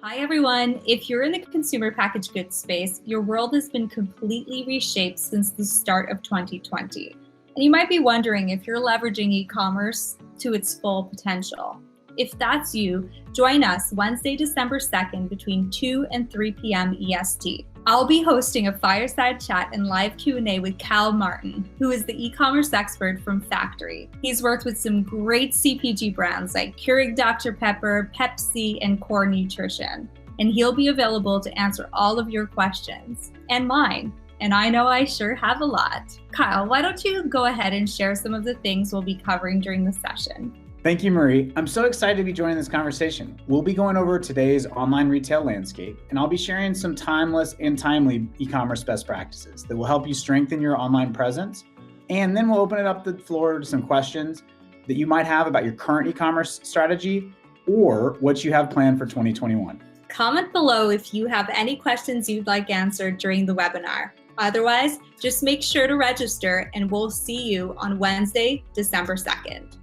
Hi, everyone. If you're in the consumer packaged goods space, your world has been completely reshaped since the start of 2020. And you might be wondering if you're leveraging e-commerce to its full potential. If that's you, join us Wednesday, December 2nd between 2 and 3 p.m. EST. I'll be hosting a fireside chat and live Q&A with Cal Martin, who is the e-commerce expert from Factory. He's worked with some great CPG brands like Keurig Dr. Pepper, Pepsi, and Core Nutrition. And he'll be available to answer all of your questions and mine. And I know I sure have a lot. Kyle, why don't you go ahead and share some of the things we'll be covering during the session? Thank you, Marie. I'm so excited to be joining this conversation. We'll be going over today's online retail landscape, and I'll be sharing some timeless and timely e-commerce best practices that will help you strengthen your online presence. And then we'll open it up the floor to some questions that you might have about your current e-commerce strategy or what you have planned for 2021. Comment below if you have any questions you'd like answered during the webinar. Otherwise, just make sure to register and we'll see you on Wednesday, December 2nd.